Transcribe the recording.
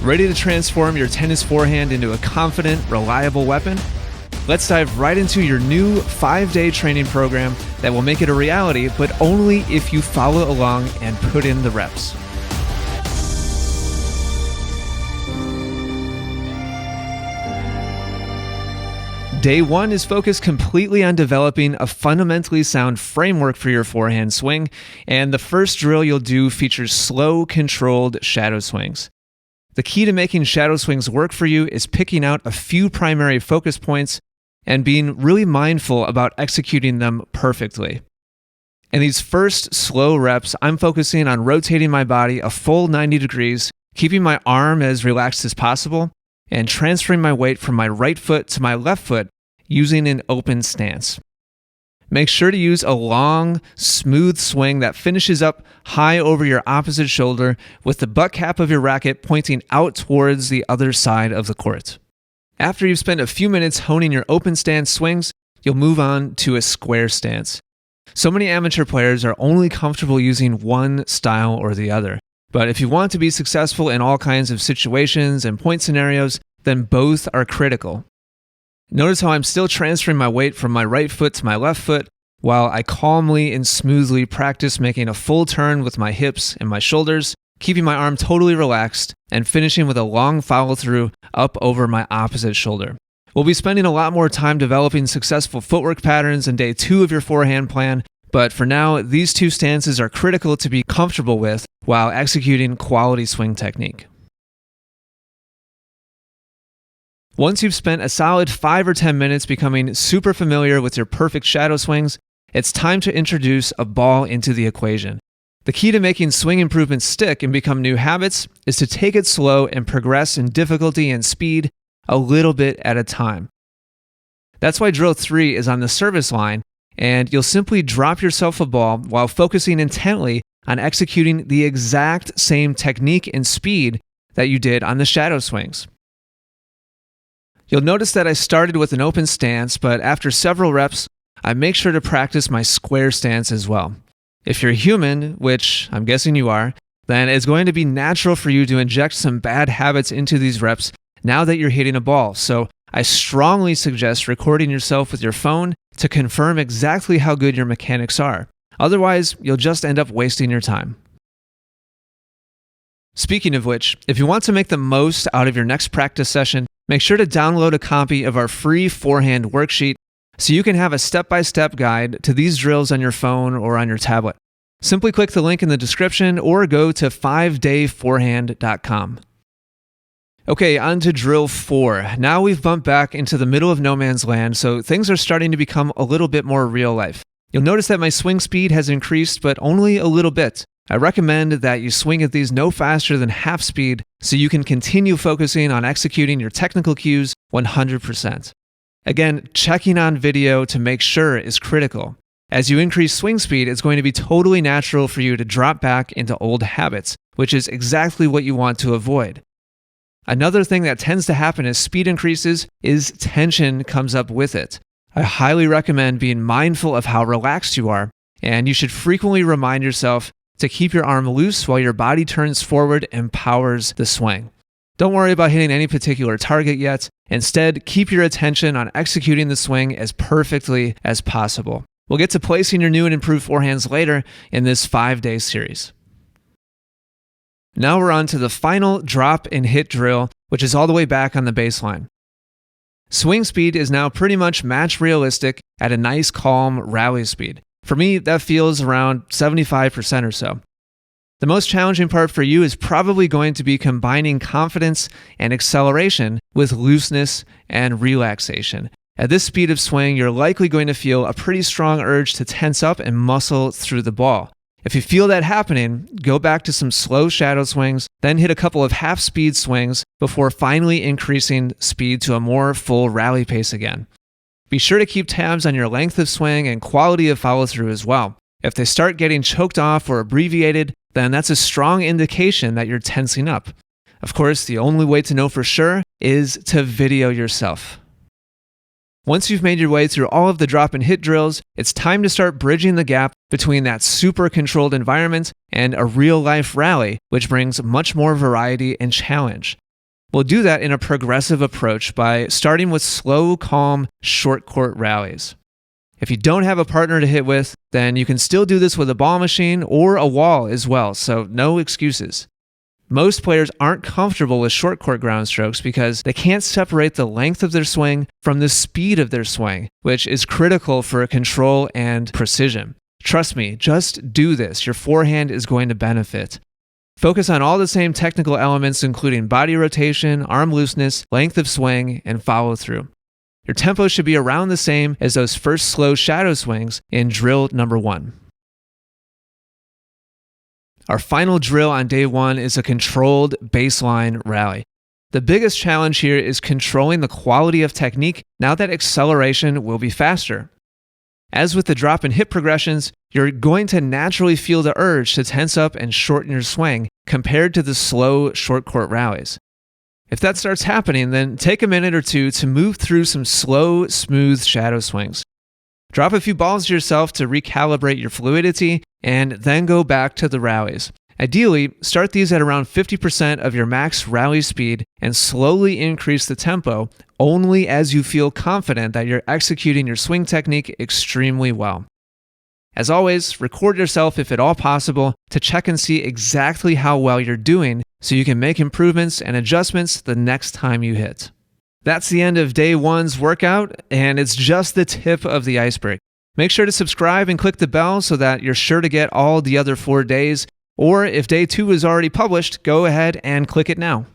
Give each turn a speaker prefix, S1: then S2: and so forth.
S1: Ready to transform your tennis forehand into a confident, reliable weapon? Let's dive right into your new 5-day training program that will make it a reality, but only if you follow along and put in the reps. Day 1 is focused completely on developing a fundamentally sound framework for your forehand swing, and the first drill you'll do features slow, controlled shadow swings. The key to making shadow swings work for you is picking out a few primary focus points and being really mindful about executing them perfectly. In these first slow reps, I'm focusing on rotating my body a full 90 degrees, keeping my arm as relaxed as possible, and transferring my weight from my right foot to my left foot using an open stance. Make sure to use a long, smooth swing that finishes up high over your opposite shoulder with the butt cap of your racket pointing out towards the other side of the court. After you've spent a few minutes honing your open stance swings, you'll move on to a square stance. So many amateur players are only comfortable using one style or the other. But if you want to be successful in all kinds of situations and point scenarios, then both are critical. Notice how I'm still transferring my weight from my right foot to my left foot, while I calmly and smoothly practice making a full turn with my hips and my shoulders, keeping my arm totally relaxed, and finishing with a long follow-through up over my opposite shoulder. We'll be spending a lot more time developing successful footwork patterns in day 2 of your forehand plan, but for now, these 2 stances are critical to be comfortable with while executing quality swing technique. Once you've spent a solid 5 or 10 minutes becoming super familiar with your perfect shadow swings, it's time to introduce a ball into the equation. The key to making swing improvements stick and become new habits is to take it slow and progress in difficulty and speed a little bit at a time. That's why drill 3 is on the service line, and you'll simply drop yourself a ball while focusing intently on executing the exact same technique and speed that you did on the shadow swings. You'll notice that I started with an open stance, but after several reps, I make sure to practice my square stance as well. If you're human, which I'm guessing you are, then it's going to be natural for you to inject some bad habits into these reps now that you're hitting a ball. So I strongly suggest recording yourself with your phone to confirm exactly how good your mechanics are. Otherwise, you'll just end up wasting your time. Speaking of which, if you want to make the most out of your next practice session, make sure to download a copy of our free forehand worksheet so you can have a step-by-step guide to these drills on your phone or on your tablet. Simply click the link in the description or go to 5dayforehand.com. Okay, on to drill 4. Now we've bumped back into the middle of no man's land, so things are starting to become a little bit more real life. You'll notice that my swing speed has increased, but only a little bit. I recommend that you swing at these no faster than half speed so you can continue focusing on executing your technical cues 100%. Again, checking on video to make sure is critical. As you increase swing speed, it's going to be totally natural for you to drop back into old habits, which is exactly what you want to avoid. Another thing that tends to happen as speed increases is tension comes up with it. I highly recommend being mindful of how relaxed you are, and you should frequently remind yourself to keep your arm loose while your body turns forward and powers the swing. Don't worry about hitting any particular target yet. Instead, keep your attention on executing the swing as perfectly as possible. We'll get to placing your new and improved forehands later in this 5-day series. Now we're on to the final drop and hit drill, which is all the way back on the baseline. Swing speed is now pretty much match realistic at a nice calm rally speed. For me, that feels around 75% or so. The most challenging part for you is probably going to be combining confidence and acceleration with looseness and relaxation. At this speed of swing, you're likely going to feel a pretty strong urge to tense up and muscle through the ball. If you feel that happening, go back to some slow shadow swings, then hit a couple of half-speed swings before finally increasing speed to a more full rally pace again. Be sure to keep tabs on your length of swing and quality of follow-through as well. If they start getting choked off or abbreviated, then that's a strong indication that you're tensing up. Of course, the only way to know for sure is to video yourself. Once you've made your way through all of the drop and hit drills, it's time to start bridging the gap between that super controlled environment and a real life rally, which brings much more variety and challenge. We'll do that in a progressive approach by starting with slow, calm, short court rallies. If you don't have a partner to hit with, then you can still do this with a ball machine or a wall as well, so no excuses. Most players aren't comfortable with short court ground strokes because they can't separate the length of their swing from the speed of their swing, which is critical for control and precision. Trust me, just do this. Your forehand is going to benefit. Focus on all the same technical elements, including body rotation, arm looseness, length of swing, and follow through. Your tempo should be around the same as those first slow shadow swings in drill number 1. Our final drill on day 1 is a controlled baseline rally. The biggest challenge here is controlling the quality of technique now that acceleration will be faster. As with the drop and hit progressions, you're going to naturally feel the urge to tense up and shorten your swing compared to the slow short court rallies. If that starts happening, then take a minute or two to move through some slow, smooth shadow swings. Drop a few balls to yourself to recalibrate your fluidity, and then go back to the rallies. Ideally, start these at around 50% of your max rally speed and slowly increase the tempo only as you feel confident that you're executing your swing technique extremely well. As always, record yourself if at all possible to check and see exactly how well you're doing so you can make improvements and adjustments the next time you hit. That's the end of day 1's workout, and it's just the tip of the iceberg. Make sure to subscribe and click the bell so that you're sure to get all the other 4 days, or if day 2 is already published, go ahead and click it now.